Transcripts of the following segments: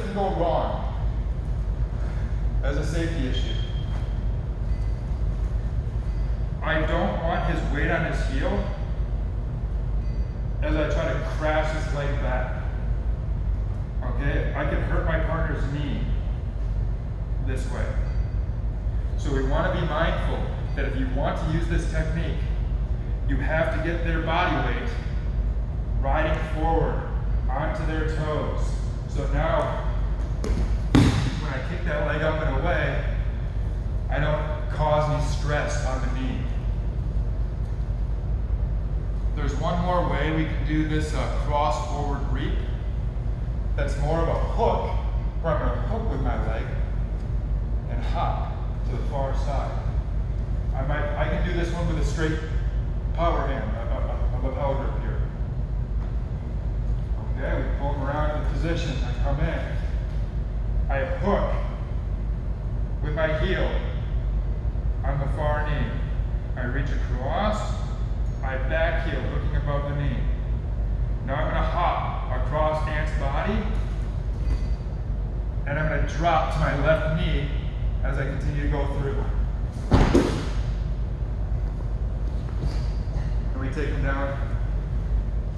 can go wrong as a safety issue. I don't want his weight on his heel as I try to crash his leg back. Okay, I can hurt my partner's knee this way. So we want to be mindful that if you want to use this technique, you have to get their body weight riding forward onto their toes. So now, when I kick that leg up and away, I don't cause any stress on the knee. There's one more way we can do this cross forward reap. That's more of a hook, where I'm going to hook with my leg and hop to the far side. I can do this one with a straight power hand, a lapel grip here. Okay, we pull them around to the position. I come in. I hook with my heel on the far knee. I reach across. I back heel, looking above the knee. Now I'm going to hop across Ant's body, and I'm going to drop to my left knee as I continue to go through. And we take them down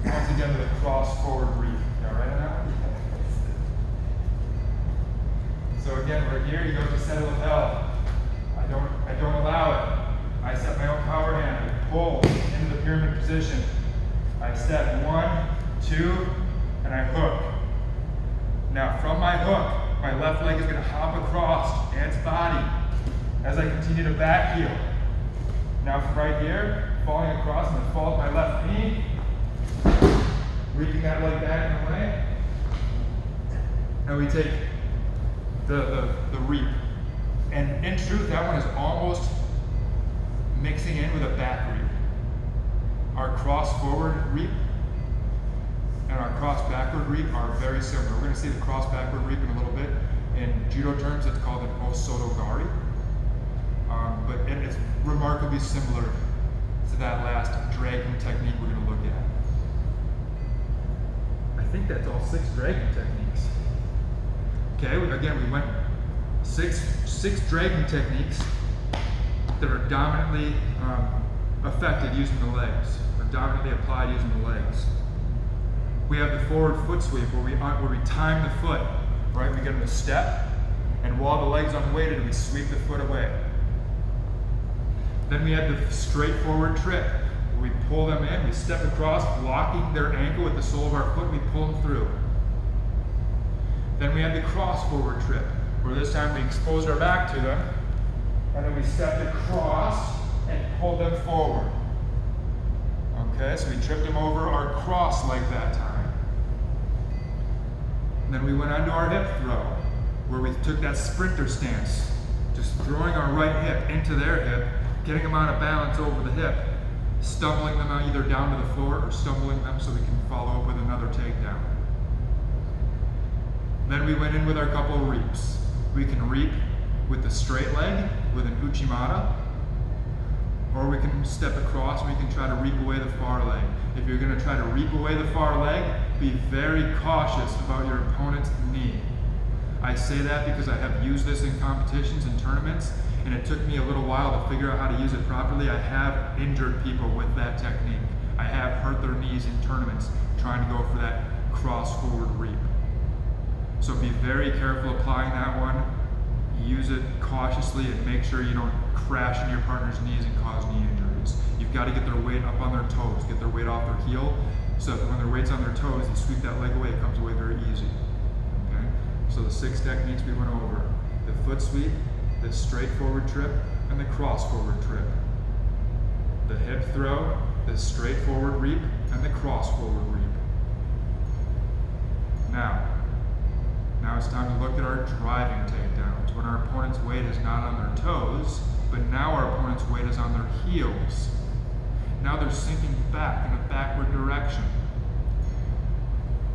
once again to the cross forward reap. All right now? So again, we're here. You go to set a lapel. I don't allow it. I set my own power hand. I pull into the pyramid position. I step 1, 2, and I hook. Now from my hook, my left leg is going to hop across Ant's body as I continue to back heel. Now from right here, falling across, I'm going to fall with my left knee, reaping that leg back and away. And we take the reap. And in truth, that one is almost mixing in with a back reap. Our cross forward reap and our cross backward reap are very similar. We're going to see the cross backward reap in a little bit. In judo terms, it's called an osotogari. But it's remarkably similar to that last dragging technique we're going to look at. I think that's all 6 dragging techniques. Okay, again, we went six dragging techniques that are dominantly affected using the legs, or dominantly applied using the legs. We have the forward foot sweep where we time the foot, right? We get in a step, and while the leg's unweighted, we sweep the foot away. Then we have the straight forward trip where we pull them in, we step across, blocking their ankle with the sole of our foot, and we pull them through. Then we have the cross forward trip, where this time we expose our back to them, and then we step across and pull them forward. Okay, so we tripped them over our cross leg that time. And then we went on to our hip throw, where we took that sprinter stance, just throwing our right hip into their hip, getting them out of balance over the hip, stumbling them either down to the floor or stumbling them so we can follow up with another takedown. Then we went in with our couple of reaps. We can reap with the straight leg with an uchimata, or we can step across and we can try to reap away the far leg. If you're going to try to reap away the far leg, be very cautious about your opponent's knee. I say that because I have used this in competitions and tournaments, and it took me a little while to figure out how to use it properly. I have injured people with that technique. I have hurt their knees in tournaments trying to go for that cross forward reap. So be very careful applying that one. Use it cautiously and make sure you don't crash in your partner's knees and cause knee injuries. You've got to get their weight up on their toes, get their weight off their heel, so that when their weight's on their toes, you sweep that leg away, it comes away very easy. Okay? So the 6 techniques we went over: the foot sweep, the straight forward trip, and the cross forward trip. The hip throw, the straight forward reap, and the cross forward reap. Now it's time to look at our driving takedowns, when our opponent's weight is not on their toes, but now our opponent's weight is on their heels. Now they're sinking back in a backward direction.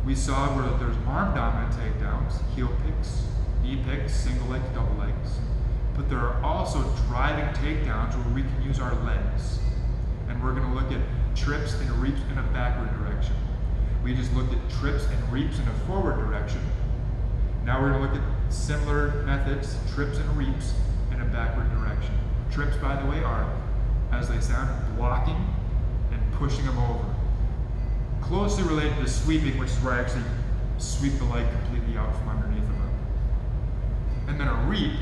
We saw where there's arm dominant takedowns, heel picks, knee picks, single legs, double legs. But there are also driving takedowns where we can use our legs. And we're going to look at trips and reaps in a backward direction. We just looked at trips and reaps in a forward direction. Now we're going to look at similar methods, trips and reaps, in a backward direction. Trips, by the way, are, as they sound, blocking and pushing them over. Closely related to sweeping, which is where I actually sweep the leg completely out from underneath of them. And then a reap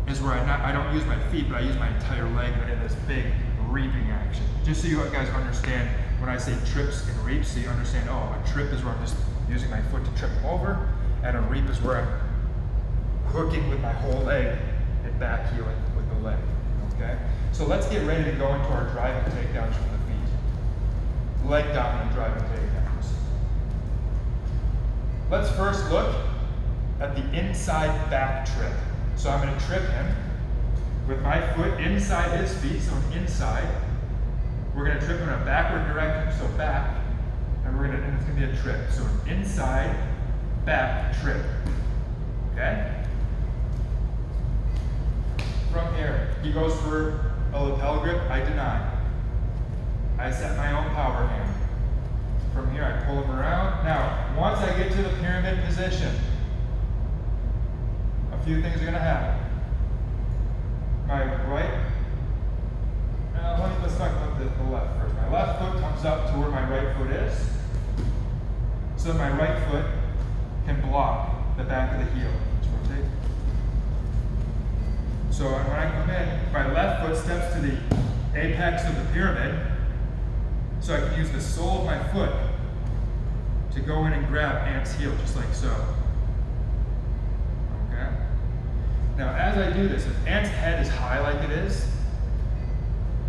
is where I don't use my feet, but I use my entire leg in this big reaping action. Just so you guys understand, when I say trips and reaps, so you understand, oh, a trip is where I'm just using my foot to trip them over, and a reap is where I'm hooking with my whole leg and back heeling with the leg, okay? So let's get ready to go into our driving takedowns from the feet. Leg dominant driving takedowns. Let's first look at the inside back trip. So I'm going to trip him with my foot inside his feet, so inside. We're going to trip in a backward direction, so back, and it's going to be a trip. So an inside back trip. Okay? From here, he goes for a lapel grip, I deny. I set my own power hand. From here, I pull him around. Now, once I get to the pyramid position, a few things are going to happen. My right, let's talk about the left first. My left foot comes up to where my right foot is, so my right foot can block the back of the heel. Let's rotate. So when I come in, my left foot steps to the apex of the pyramid, so I can use the sole of my foot to go in and grab Ant's heel, just like so. Okay? Now, as I do this, if Ant's head is high like it is,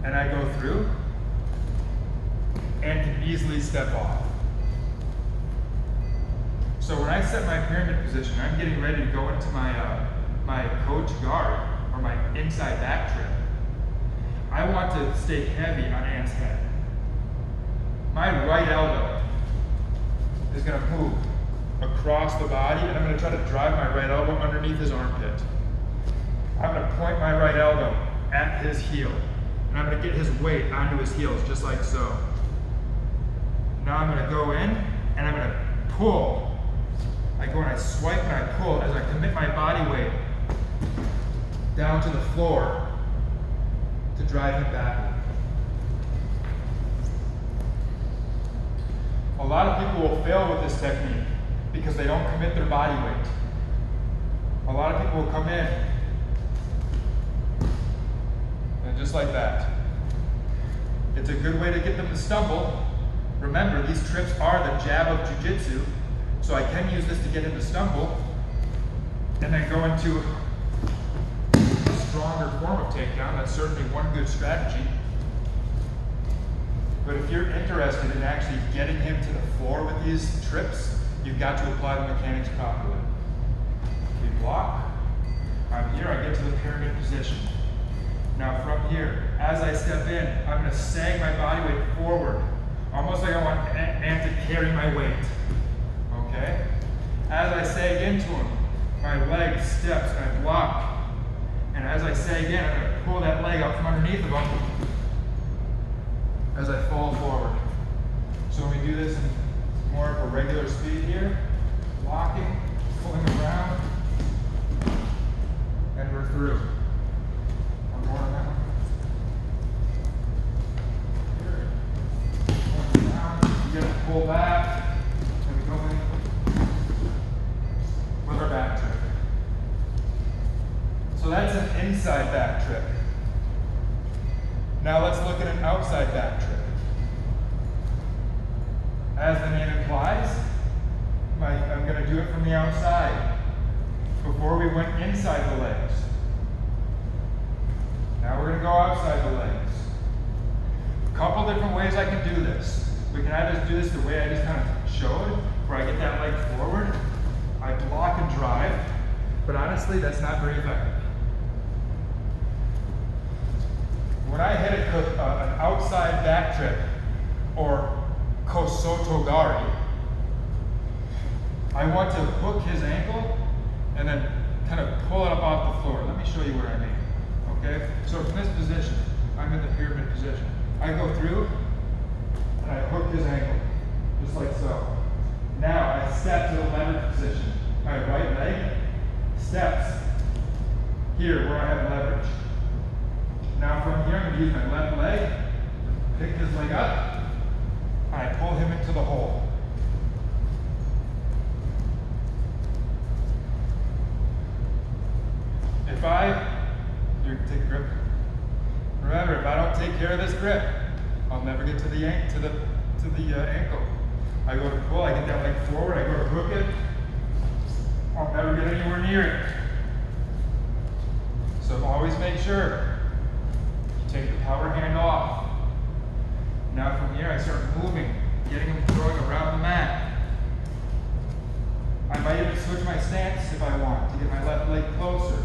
and I go through, Ant can easily step off. So when I set my pyramid position, I'm getting ready to go into my coach guard, or my inside back trip. I want to stay heavy on Ant's head. My right elbow is going to move across the body, and I'm going to try to drive my right elbow underneath his armpit. I'm going to point my right elbow at his heel, and I'm going to get his weight onto his heels, just like so. Now I'm going to go in, and I'm going to pull. I go and I swipe and I pull as I commit my body weight down to the floor to drive him backward. A lot of people will fail with this technique because they don't commit their body weight. A lot of people will come in and just like that. It's a good way to get them to stumble. Remember, these trips are the jab of jiu-jitsu, so I can use this to get him to stumble and then go into a stronger form of takedown. That's certainly one good strategy. But if you're interested in actually getting him to the floor with these trips, you've got to apply the mechanics properly. We block. I'm here, I get to the pyramid position. Now from here, as I step in, I'm going to sag my body weight forward, almost like I want Ant to carry my weight. Okay? As I sag into him, my leg steps and I block. And as I sag in, I'm going to pull that leg out from underneath of him as I fall forward. So when we do this in more of a regular speed here, blocking, pulling around, and we're through. One more now. Here. Pulling around, you get to pull back, and we go in with our back trip. So that's an inside back trip. Now let's look at an outside back trip. As the name implies, I'm going to do it from the outside before we went inside the legs. Now we're going to go outside the legs. A couple different ways I can do this. We can either do this the way I just kind of showed, where I get that leg forward, I block and drive, but honestly that's not very effective. When I hit an outside back trip, or kosotogari, I want to hook his ankle and then kind of pull it up off the floor. Let me show you what I mean. Okay? So from this position, I'm in the pyramid position. I go through and I hook his ankle, just like so. Now I step to the lever position. My right steps here where I have leverage. Now from here, I'm going to use my left leg, pick his leg up, and I pull him into the hole. You take a grip. Remember, if I don't take care of this grip, I'll never get to the ankle. I go to pull, I get that leg forward, I go to hook it, I'll never get anywhere near it. So always make sure you take the power hand off. Now from here, I start moving, getting him throwing around the mat. I might even switch my stance if I want to get my left leg closer.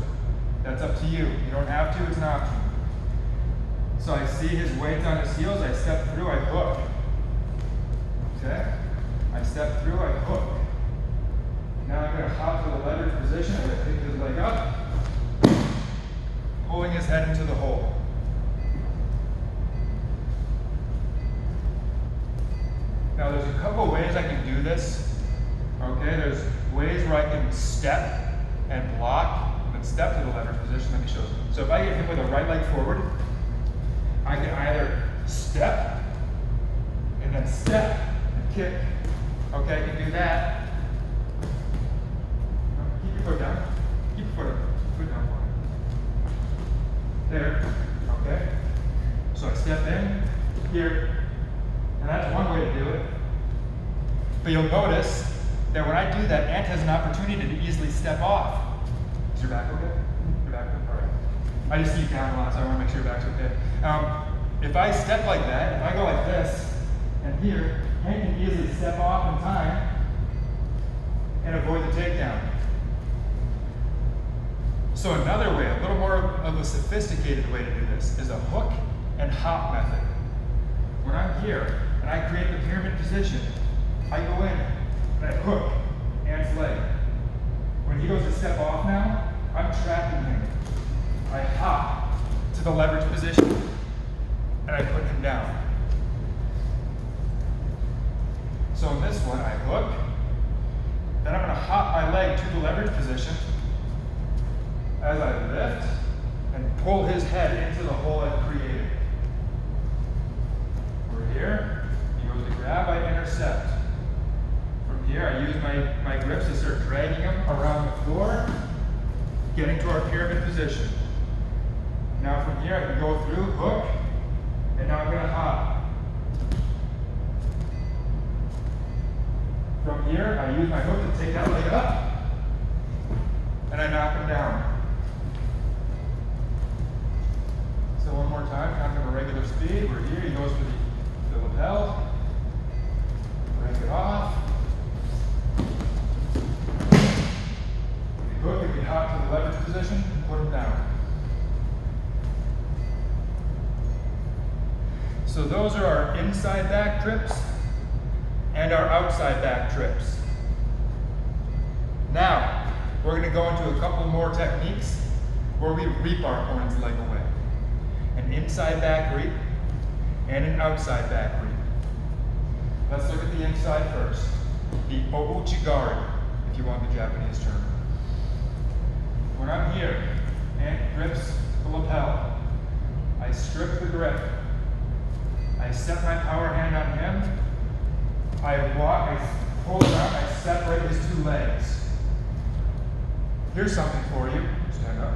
That's up to you. You don't have to, it's an option. So I see his weight on his heels, I step through, I hook. Okay? I step through, I hook. Now I'm going to hop to the leverage position, I'm going to pick his leg up, pulling his head into the hole. Now there's a couple ways I can do this. Okay, there's ways where I can step and block, and then step to the leverage position. Let me show you. So if I get him with a right leg forward, I can either step and then step and kick. Okay, I can do that. Keep your foot down. Keep your foot down for me. There. Okay. So I step in here, and that's one way to do it. But you'll notice that when I do that, Ant has an opportunity to easily step off. Is your back okay? Your back okay? All right. I just see you down a lot, so I want to make sure your back's okay. If I step like that, if I go like this, and here, Ant can easily step off in time and avoid the takedown. So another way, a little more of a sophisticated way to do this, is a hook and hop method. When I'm here, and I create the pyramid position, I go in, and I hook Ant's leg. When he goes to step off now, I'm trapping him. I hop to the leverage position, and I put him down. So in this one, I hook, then I'm going to hop my leg to the leverage position as I lift and pull his head into the hole I've created. We're here, he goes to grab, I intercept. From here, I use my grips to start dragging him around the floor, getting to our pyramid position. Now from here, I can go through, hook, and now I'm going to hop. From here, I use my hook to take that leg up, and I knock him down. So one more time, kind of a regular speed. We're here, he goes for the lapel, break it off. Hook, if you hop to the leverage position, and put him down. So those are our inside back trips and our outside back trips. Now, we're going to go into a couple more techniques where we reap our opponent's leg away. An inside back reap and an outside back reap. Let's look at the inside first. The ouchigari, if you want the Japanese term. When I'm here, Ant grips the lapel. I strip the grip. I set my power hand on him. I walk, I pull it out, I separate his two legs. Here's something for you. Stand up.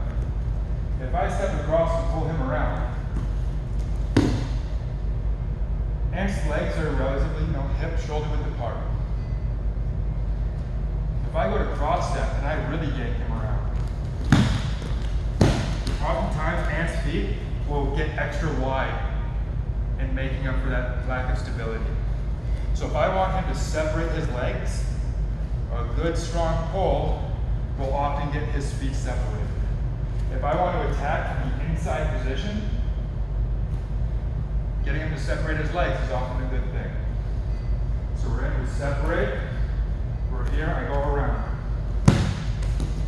If I step across and pull him around, Ant's legs are relatively, hip, shoulder width apart. If I go to cross step and I really yank him around, oftentimes Ant's feet will get extra wide in making up for that lack of stability. So if I want him to separate his legs, a good strong pull will often get his feet separated. If I want to attack from the inside position, getting him to separate his legs is often a good thing. So we're in, we separate, we're here, I go around.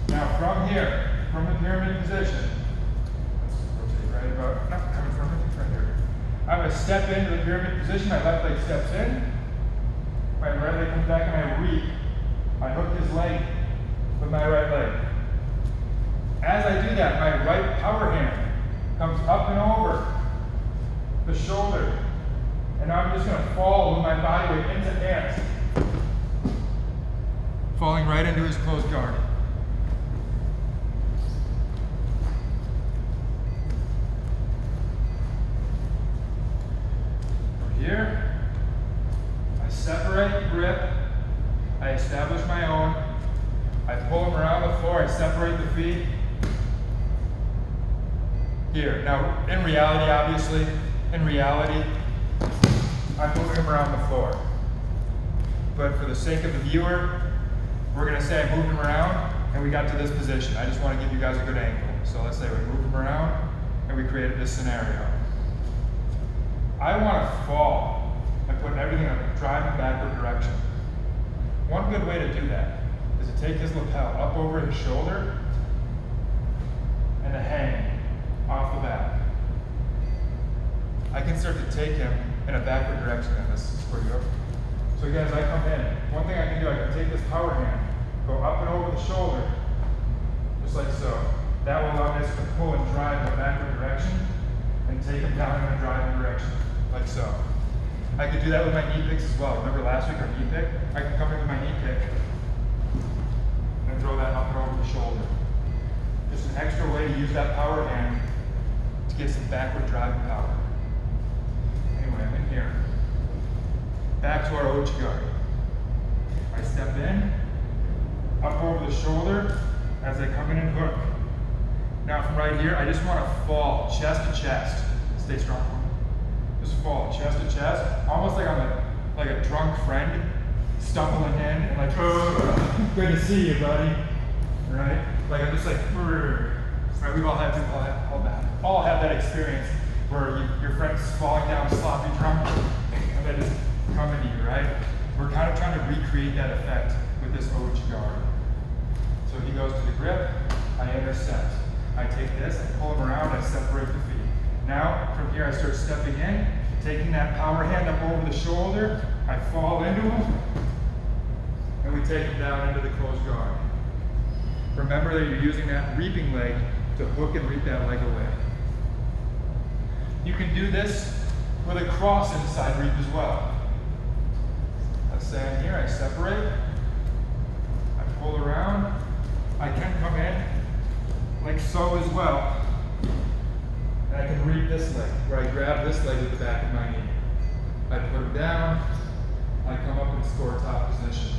Now from here, from the pyramid position, let's rotate right about, not coming from it, right here. I'm going to step into the pyramid position, my left leg steps in, my right leg comes back and I reap. I hook his leg with my right leg. As I do that, my right power hand comes up and over the shoulder. And now I'm just going to fall with my body weight into hands. Falling right into his closed guard. From here, I separate grip. I establish my own. I pull him around the floor. I separate the feet. Here. Now, in reality, obviously, I'm moving him around the floor. But for the sake of the viewer, we're going to say I moved him around and we got to this position. I just want to give you guys a good angle. So let's say we moved him around and we created this scenario. I want to fall and put everything in a drive in backward direction. One good way to do that is to take his lapel up over his shoulder and to hang off the back. I can start to take him in a backward direction, and this is pretty good. So again, as I come in, one thing I can do, I can take this power hand, go up and over the shoulder, just like so. That will allow me to pull and drive in a backward direction, and take him down in a driving direction, like so. I could do that with my knee picks as well. Remember last week our knee pick? I can come in with my knee pick, and throw that up and over the shoulder. Just an extra way to use that power hand to get some backward driving power. Anyway, I'm in here. Back to our Ouchi-gari. I step in, up over the shoulder as I come in and hook. Now from right here, I just want to fall chest to chest. Stay strong. Just fall chest to chest, almost like I'm like a drunk friend stumbling in and like, good to see you, buddy. Right? Like I'm just like, right? We've all had that experience where your friend's falling down sloppy drunk and they just come into you, right? We're kind of trying to recreate that effect with this Ouchi-gari. So he goes to the grip, I intercept. I take this, I pull him around, I separate the feet. Now, from here I start stepping in, taking that power hand up over the shoulder, I fall into him, and we take him down into the closed guard. Remember that you're using that reaping leg to hook and reap that leg away. You can do this with a cross inside reap as well. Let's say I'm here, I separate, I pull around, I can come in like so as well. And I can reap this leg, where I grab this leg with the back of my knee. I put him down, I come up and score top position.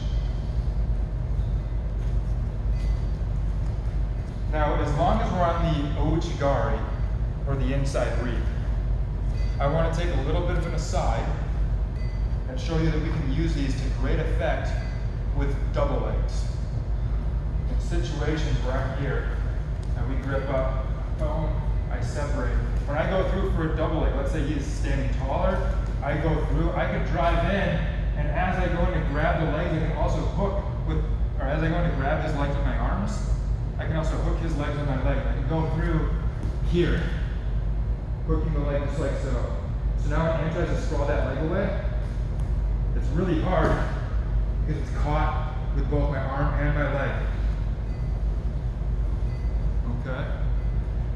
Now, as long as we're on the Ouchi-gari, or the inside reap, I want to take a little bit of an aside and show you that we can use these to great effect with double legs. In situations where I'm here, and we grip up, boom, I separate. When I go through for a double leg, let's say he's standing taller, I go through, I can drive in, and as I go in to grab the legs, I can also hook with, or as I go in to grab his legs with my arms, I can also hook his legs with my legs. I can go through here, hooking the leg just like so. So now when he tries to sprawl that leg away, it's really hard because it's caught with both my arm and my leg. Okay?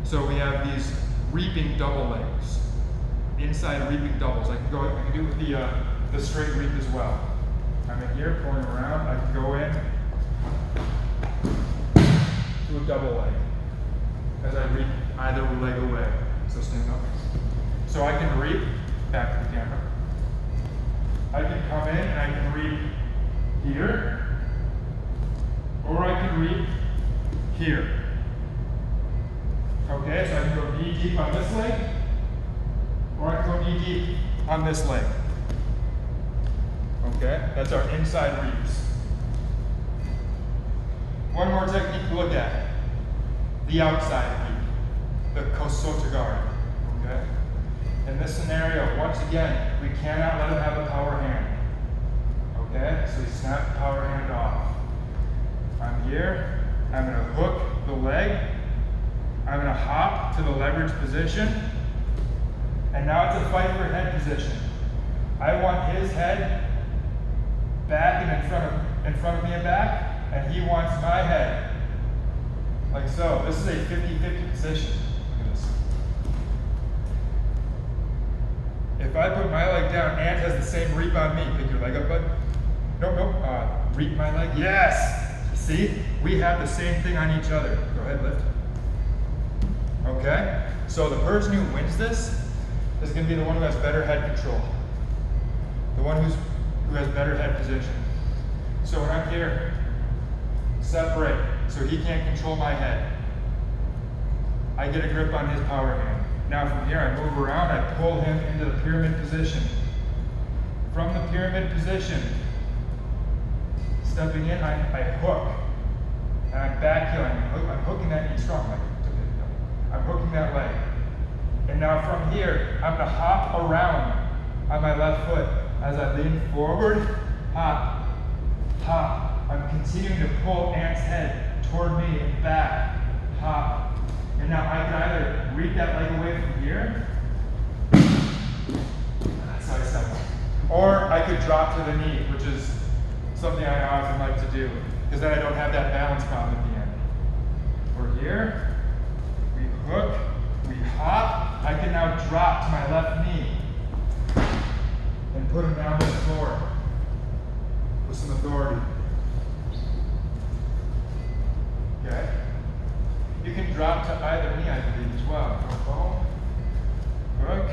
So we have these reaping double legs. Inside reaping doubles. I can do it with the straight reap as well. I'm in here, pulling around, I can go in to a double leg as I reap either leg away. So stand up. So I can reap, back to the camera. I can come in and I can reap here, or I can reap here. Okay, so I can go knee deep on this leg, or I can go knee deep on this leg. Okay, that's our inside reaps. One more technique to look at, the outside reap, the Kosotogari. Okay? In this scenario, once again, we cannot let him have a power hand. Okay? So we snap the power hand off. I'm here, I'm going to hook the leg, I'm going to hop to the leverage position, and now it's a fight for head position. I want his head back and in front of me and back, and he wants my head like so. This is a 50-50 position. Look at this. If I put my leg down, Ant has the same reap on me. Pick your leg up, bud. Nope. Reap my leg. Yes! See? We have the same thing on each other. Go ahead, lift. Okay? So the person who wins this is going to be the one who has better head control. The one who has better head position. So when I'm here, separate so he can't control my head. I get a grip on his power hand. Now from here I move around, I pull him into the pyramid position. From the pyramid position, stepping in, I hook. And I'm back heeling. I'm hooking that knee strong. I'm hooking that leg. And now from here, I'm going to hop around on my left foot. As I lean forward, hop, hop. I'm continuing to pull Ant's head toward me and back, hop. And now I can either reap that leg away from here. That's how I step up. Or I could drop to the knee, which is something I often like to do, because then I don't have that balance problem at the end. We're here, we hook, we hop. I can now drop to my left knee and put him down on the floor with some authority. Okay? You can drop to either knee, I believe, as well. Boom, hook,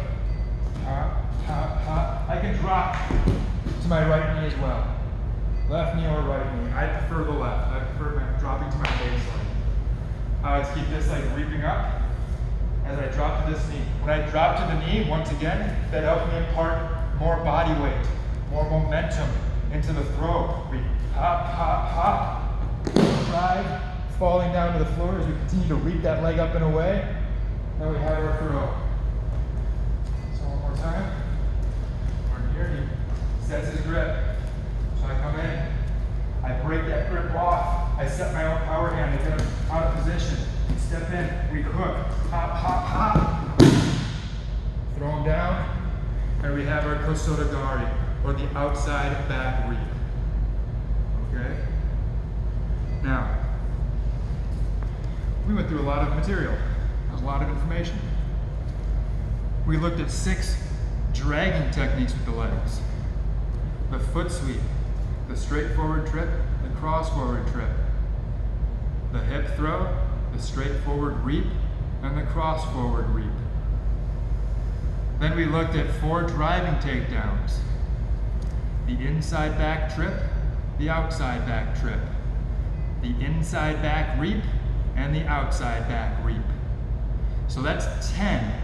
hop, hop, hop. I can drop to my right knee as well. Left knee or right knee. I prefer the left. I prefer dropping to my baseline. I like to keep this leg reaping up as I drop to this knee. When I drop to the knee, once again, that helps me impart more body weight, more momentum into the throw. We hop, hop, hop, drive, falling down to the floor as we continue to reap that leg up and away. Now we have our throw. So one more time. We're here, he sets his grip. So I come in, I break that grip off, I set my own power hand, I get him out of position, step in, we hook, hop, hop, hop, throw him down, and we have our Kosotogari, or the outside back reap. Okay? Now, we went through a lot of material. That was a lot of information. We looked at 6 dragging techniques with the legs. The foot sweep, the straight forward trip, the cross forward trip, the hip throw, the straight forward reap, and the cross forward reap. Then we looked at 4 driving takedowns. The inside back trip, the outside back trip, the inside back reap, and the outside back reap. So that's 10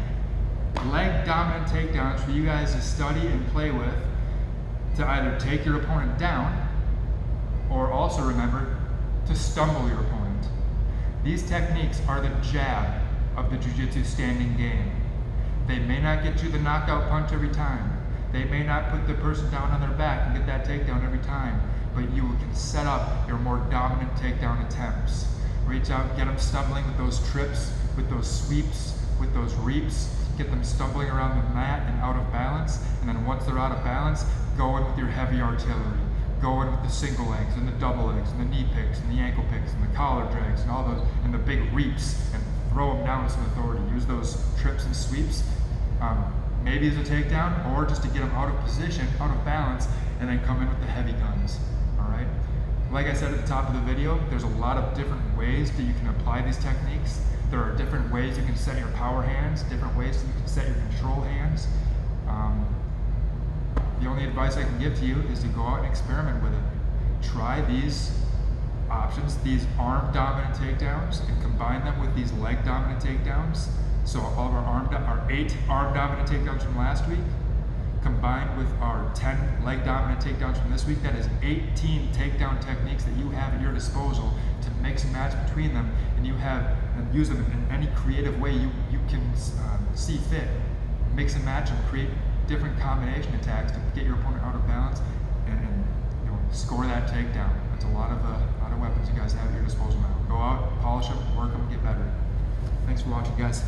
leg dominant takedowns for you guys to study and play with to either take your opponent down or also remember to stumble your opponent. These techniques are the jab of the jiu-jitsu standing game. They may not get you the knockout punch every time. They may not put the person down on their back and get that takedown every time, but you can set up your more dominant takedown attempts. Reach out, get them stumbling with those trips, with those sweeps, with those reaps, get them stumbling around the mat and out of balance, and then once they're out of balance, go in with your heavy artillery. Go in with the single legs and the double legs and the knee picks and the ankle picks and the collar drags and all those, and the big reaps, and throw them down with some authority. Use those trips and sweeps, maybe as a takedown, or just to get them out of position, out of balance, and then come in with the heavy guns, all right? Like I said at the top of the video, there's a lot of different ways that you can apply these techniques. There are different ways you can set your power hands, different ways that you can set your control hands. The only advice I can give to you is to go out and experiment with it. Try these options, these arm dominant takedowns, and combine them with these leg dominant takedowns. So all of our 8 arm dominant takedowns from last week, combined with our 10 leg dominant takedowns from this week, that is 18 takedown techniques that you have at your disposal to mix and match between them, and you have and use them in any creative way you can see fit. Mix and match and create different combination attacks to get your opponent out of balance and score that takedown. That's a lot of weapons you guys have at your disposal now. Go out, polish them, work them, get better. Thanks for watching, guys.